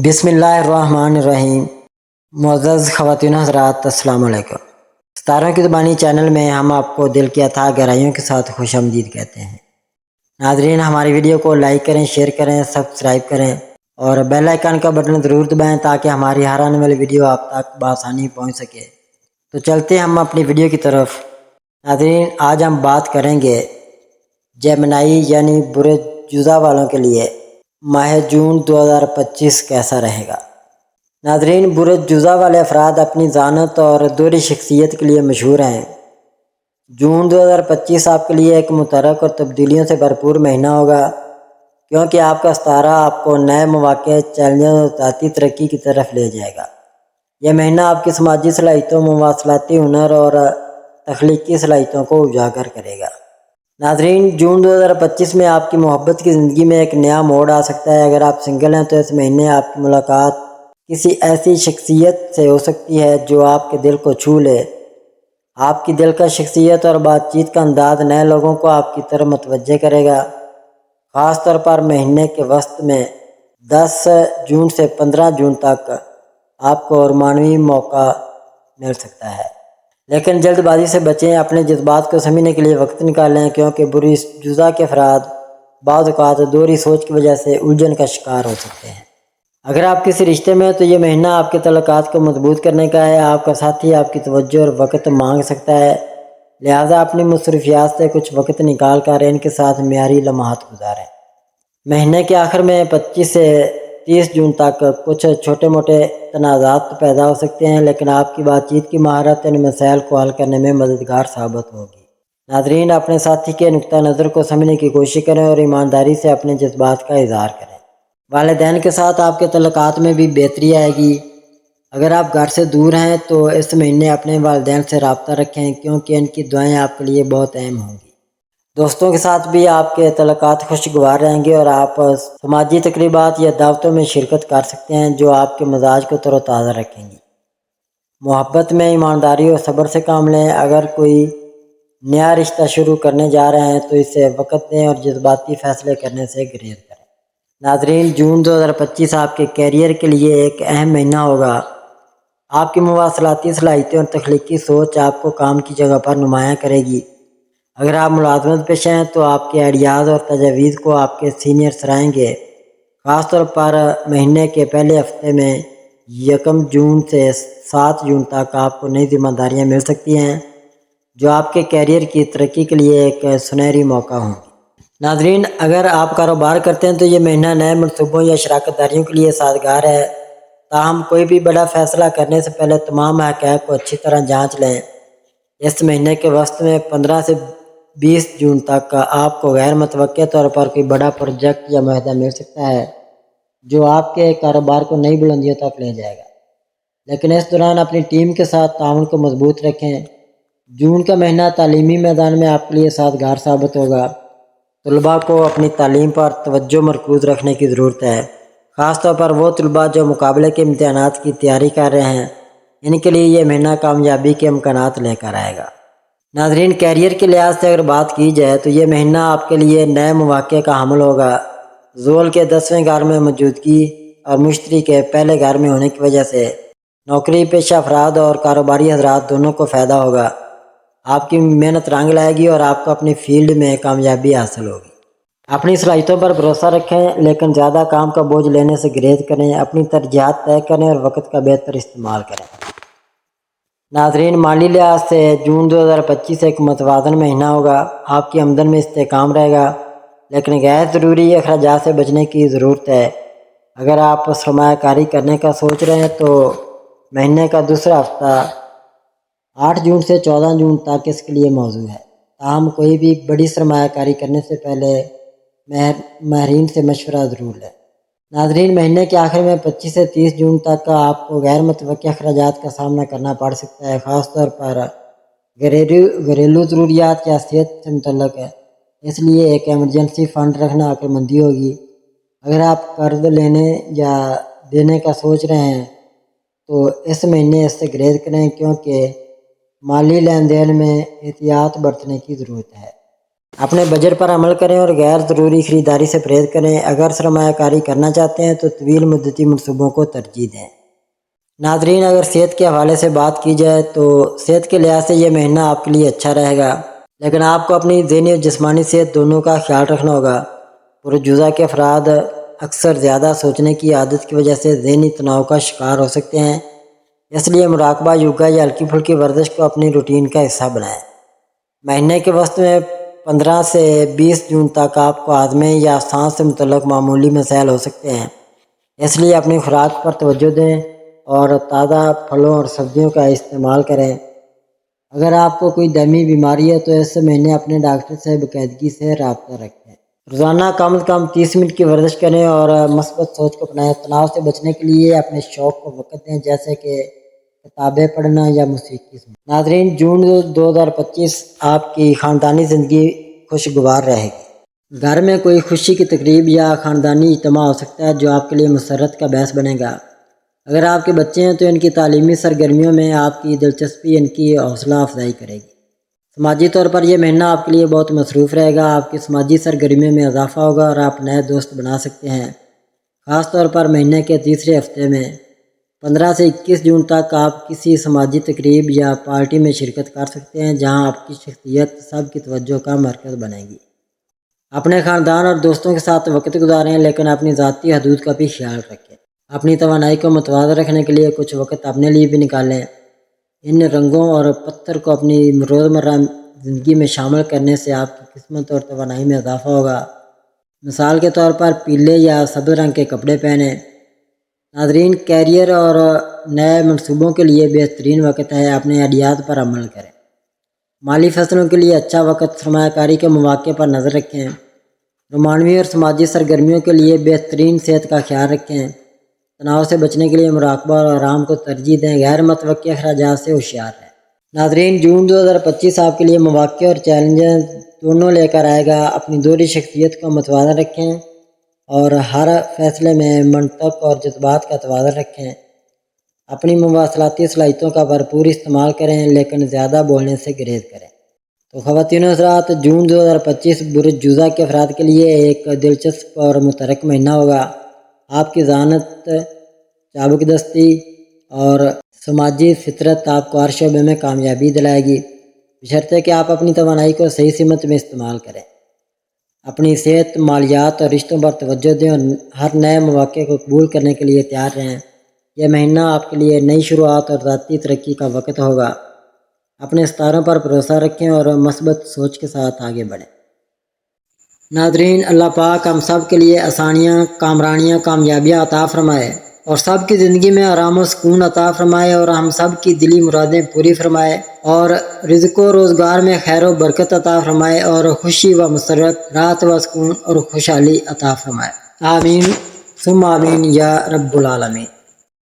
بسم اللہ الرحمن الرحیم۔ معزز خواتین حضرات، السلام علیکم۔ ستاروں کی زبانی چینل میں ہم آپ کو دل کی اتھاہ گہرائیوں کے ساتھ خوش آمدید کہتے ہیں۔ ناظرین، ہماری ویڈیو کو لائک کریں، شیئر کریں، سبسکرائب کریں اور بیل آئیکن کا بٹن ضرور دبائیں تاکہ ہماری ہر آنے والی ویڈیو آپ تک بآسانی پہنچ سکے۔ تو چلتے ہیں ہم اپنی ویڈیو کی طرف۔ ناظرین، آج ہم بات کریں گے جیمنائی یعنی برج جوزا والوں کے لیے ماہ جون 2025 کیسا رہے گا۔ ناظرین، برج جوزا والے افراد اپنی ذہانت اور دوہری شخصیت کے لیے مشہور ہیں۔ جون 2025 آپ کے لیے ایک متحرک اور تبدیلیوں سے بھرپور مہینہ ہوگا، کیونکہ آپ کا ستارہ آپ کو نئے مواقع، چیلنجوں اور ذاتی ترقی کی طرف لے جائے گا۔ یہ مہینہ آپ کی سماجی صلاحیتوں، مواصلاتی ہنر اور تخلیقی صلاحیتوں کو اجاگر کرے گا۔ ناظرین، جون 2025 میں آپ کی محبت کی زندگی میں ایک نیا موڑ آ سکتا ہے۔ اگر آپ سنگل ہیں تو اس مہینے آپ کی ملاقات کسی ایسی شخصیت سے ہو سکتی ہے جو آپ کے دل کو چھو لے۔ آپ کی دلکش شخصیت اور بات چیت کا انداز نئے لوگوں کو آپ کی طرف متوجہ کرے گا۔ خاص طور پر مہینے کے وسط میں 10 جون سے 15 جون تک آپ کو رومانوی موقع مل سکتا ہے، لیکن جلد بازی سے بچیں۔ اپنے جذبات کو سمجھنے کے لیے وقت نکالیں، کیونکہ برج جوزا کے افراد بعض اوقات دوہری سوچ کی وجہ سے الجھن کا شکار ہو سکتے ہیں۔ اگر آپ کسی رشتے میں ہیں تو یہ مہینہ آپ کے تعلقات کو مضبوط کرنے کا ہے۔ آپ کا ساتھی آپ کی توجہ اور وقت مانگ سکتا ہے، لہذا اپنی مصروفیات سے کچھ وقت نکال کر ان کے ساتھ معیاری لمحات گزاریں۔ مہینے کے آخر میں 25 سے 30 جون تک کچھ چھوٹے موٹے تنازعات پیدا ہو سکتے ہیں، لیکن آپ کی بات چیت کی مہارت ان مسائل کو حل کرنے میں مددگار ثابت ہوگی۔ ناظرین، اپنے ساتھی کے نقطہ نظر کو سمجھنے کی کوشش کریں اور ایمانداری سے اپنے جذبات کا اظہار کریں۔ والدین کے ساتھ آپ کے تعلقات میں بھی بہتری آئے گی۔ اگر آپ گھر سے دور ہیں تو اس مہینے اپنے والدین سے رابطہ رکھیں، کیونکہ ان کی دعائیں آپ کے لیے بہت اہم ہوں گی۔ دوستوں کے ساتھ بھی آپ کے تعلقات خوشگوار رہیں گے اور آپ سماجی تقریبات یا دعوتوں میں شرکت کر سکتے ہیں جو آپ کے مزاج کو تر و تازہ رکھیں گی۔ محبت میں ایمانداری اور صبر سے کام لیں۔ اگر کوئی نیا رشتہ شروع کرنے جا رہے ہیں تو اسے وقت دیں اور جذباتی فیصلے کرنے سے گریز کریں۔ ناظرین، جون 2025 آپ کے کیریئر کے لیے ایک اہم مہینہ ہوگا۔ آپ کی مواصلاتی صلاحیتیں اور تخلیقی سوچ آپ کو کام کی جگہ پر نمایاں کرے گی۔ اگر آپ ملازمت پیشہ ہیں تو آپ کے آئیڈیاز اور تجاویز کو آپ کے سینئر سرائیں گے۔ خاص طور پر مہینے کے پہلے ہفتے میں 1 جون سے 7 جون تک آپ کو نئی ذمہ داریاں مل سکتی ہیں جو آپ کے کیریئر کی ترقی کے لیے ایک سنہری موقع ہوں گی۔ ناظرین، اگر آپ کاروبار کرتے ہیں تو یہ مہینہ نئے منصوبوں یا شراکت داریوں کے لیے سازگار ہے، تاہم کوئی بھی بڑا فیصلہ کرنے سے پہلے تمام حقائق کو اچھی طرح جانچ لیں۔ اس مہینے کے وسط میں 15 سے 20 جون تک آپ کو غیر متوقع طور پر کوئی بڑا پروجیکٹ یا معاہدہ مل سکتا ہے جو آپ کے کاروبار کو نئی بلندیوں تک لے جائے گا، لیکن اس دوران اپنی ٹیم کے ساتھ تعاون کو مضبوط رکھیں۔ جون کا مہینہ تعلیمی میدان میں آپ کے لیے سازگار ثابت ہوگا۔ طلباء کو اپنی تعلیم پر توجہ مرکوز رکھنے کی ضرورت ہے، خاص طور پر وہ طلباء جو مقابلے کے امتحانات کی تیاری کر رہے ہیں۔ ان کے لیے یہ مہینہ کامیابی کے امکانات لے کر آئے گا۔ ناظرین، کیریئر کے لحاظ سے اگر بات کی جائے تو یہ مہینہ آپ کے لیے نئے مواقع کا حامل ہوگا۔ زحل کے 10ویں گھر میں موجودگی اور مشتری کے پہلے گھر میں ہونے کی وجہ سے نوکری پیشہ افراد اور کاروباری حضرات دونوں کو فائدہ ہوگا۔ آپ کی محنت رنگ لائے گی اور آپ کو اپنی فیلڈ میں کامیابی حاصل ہوگی۔ اپنی صلاحیتوں پر بھروسہ رکھیں، لیکن زیادہ کام کا بوجھ لینے سے گریز کریں۔ اپنی ترجیحات طے کریں اور وقت کا بہتر استعمال کریں۔ ناظرین، مالی لحاظ سے جون 2025 ایک متوازن مہینہ ہوگا۔ آپ کی آمدن میں استحکام رہے گا، لیکن غیر ضروری اخراجات سے بچنے کی ضرورت ہے۔ اگر آپ سرمایہ کاری کرنے کا سوچ رہے ہیں تو مہینے کا دوسرا ہفتہ 8 جون سے 14 جون تک اس کے لیے موزوں ہے، تاہم کوئی بھی بڑی سرمایہ کاری کرنے سے پہلے ماہرین سے مشورہ ضرور لیں۔ ناظرین، مہینے کے آخر میں 25 سے 30 جون تک آپ کو غیر متوقع اخراجات کا سامنا کرنا پڑ سکتا ہے، خاص طور پر گھریلو ضروریات یا صحت سے متعلق ہے۔ اس لیے ایک ایمرجنسی فنڈ رکھنا عقل مندی ہوگی۔ اگر آپ قرض لینے یا دینے کا سوچ رہے ہیں تو اس مہینے اس سے گریز کریں، کیونکہ مالی لین دین میں احتیاط برتنے کی ضرورت ہے۔ اپنے بجٹ پر عمل کریں اور غیر ضروری خریداری سے پرہیز کریں۔ اگر سرمایہ کاری کرنا چاہتے ہیں تو طویل مدتی منصوبوں کو ترجیح دیں۔ ناظرین، اگر صحت کے حوالے سے بات کی جائے تو صحت کے لحاظ سے یہ مہینہ آپ کے لیے اچھا رہے گا، لیکن آپ کو اپنی ذہنی اور جسمانی صحت دونوں کا خیال رکھنا ہوگا۔ پرجوزہ کے افراد اکثر زیادہ سوچنے کی عادت کی وجہ سے ذہنی تناؤ کا شکار ہو سکتے ہیں، اس لیے مراقبہ، یوگا یا ہلکی پھلکی ورزش کو اپنی روٹین کا حصہ بنائیں۔ مہینے کے وسط میں 15 سے 20 جون تک آپ کو ہاضمے یا سانس سے متعلق معمولی مسائل ہو سکتے ہیں، اس لیے اپنی خوراک پر توجہ دیں اور تازہ پھلوں اور سبزیوں کا استعمال کریں۔ اگر آپ کو کوئی دائمی بیماری ہے تو اس مہینے اپنے ڈاکٹر سے باقاعدگی سے رابطہ رکھیں۔ روزانہ کم از کم 30 منٹ کی ورزش کریں اور مثبت سوچ کو اپنائیں۔ تناؤ سے بچنے کے لیے اپنے شوق کو وقت دیں، جیسے کہ کتابیں پڑھنا یا موسیقی سننا۔ ناظرین، جون 2025 آپ کی خاندانی زندگی خوشگوار رہے گی۔ گھر میں کوئی خوشی کی تقریب یا خاندانی اجتماع ہو سکتا ہے جو آپ کے لیے مسرت کا باعث بنے گا۔ اگر آپ کے بچے ہیں تو ان کی تعلیمی سرگرمیوں میں آپ کی دلچسپی ان کی حوصلہ افزائی کرے گی۔ سماجی طور پر یہ مہینہ آپ کے لیے بہت مصروف رہے گا۔ آپ کی سماجی سرگرمیوں میں اضافہ ہوگا اور آپ نئے دوست بنا سکتے ہیں، خاص طور پر مہینے کے تیسرے ہفتے میں۔ 15 سے 21 جون تک آپ کسی سماجی تقریب یا پارٹی میں شرکت کر سکتے ہیں جہاں آپ کی شخصیت سب کی توجہ کا مرکز بنے گی۔ اپنے خاندان اور دوستوں کے ساتھ وقت گزاریں، لیکن اپنی ذاتی حدود کا بھی خیال رکھیں۔ اپنی توانائی کو متوازن رکھنے کے لیے کچھ وقت اپنے لیے بھی نکالیں۔ ان رنگوں اور پتھر کو اپنی روزمرہ زندگی میں شامل کرنے سے آپ کی قسمت اور توانائی میں اضافہ ہوگا۔ مثال کے طور پر پیلے یا سبز رنگ کے کپڑے پہنیں۔ ناظرین، کیریئر اور نئے منصوبوں کے لیے بہترین وقت ہے، اپنے آئیڈیاز پر عمل کریں۔ مالی فیصلوں کے لیے اچھا وقت، سرمایہ کاری کے مواقع پر نظر رکھیں۔ رومانوی اور سماجی سرگرمیوں کے لیے بہترین صحت کا خیال رکھیں۔ تناؤ سے بچنے کے لیے مراقبہ اور آرام کو ترجیح دیں۔ غیر متوقع اخراجات سے ہوشیار رہیں۔ ناظرین، جون 2025 آپ کے لیے مواقع اور چیلنجز دونوں لے کر آئے گا۔ اپنی دوہری شخصیت کو متوازن رکھیں اور ہر فیصلے میں منطق اور جذبات کا توازن رکھیں۔ اپنی مواصلاتی صلاحیتوں کا بھرپور استعمال کریں، لیکن زیادہ بولنے سے گریز کریں۔ تو خواتین و حضرات، جون 2025 برج جوزہ کے افراد کے لیے ایک دلچسپ اور متحرک مہینہ ہوگا۔ آپ کی ذہانت، چابک دستی اور سماجی فطرت آپ کو ہر شعبے میں کامیابی دلائے گی، بشرطے کہ آپ اپنی توانائی کو صحیح سمت میں استعمال کریں۔ اپنی صحت، مالیات اور رشتوں پر توجہ دیں اور ہر نئے مواقع کو قبول کرنے کے لیے تیار رہیں۔ یہ مہینہ آپ کے لیے نئی شروعات اور ذاتی ترقی کا وقت ہوگا۔ اپنے ستاروں پر بھروسہ رکھیں اور مثبت سوچ کے ساتھ آگے بڑھیں۔ ناظرین، اللہ پاک ہم سب کے لیے آسانیاں، کامرانیاں، کامیابیاں عطا فرمائے اور سب کی زندگی میں آرام و سکون عطا فرمائے اور ہم سب کی دلی مرادیں پوری فرمائے اور رزق و روزگار میں خیر و برکت عطا فرمائے اور خوشی و مسرت، راحت و سکون اور خوشحالی عطا فرمائے۔ آمین ثم آمین یا رب العالمین۔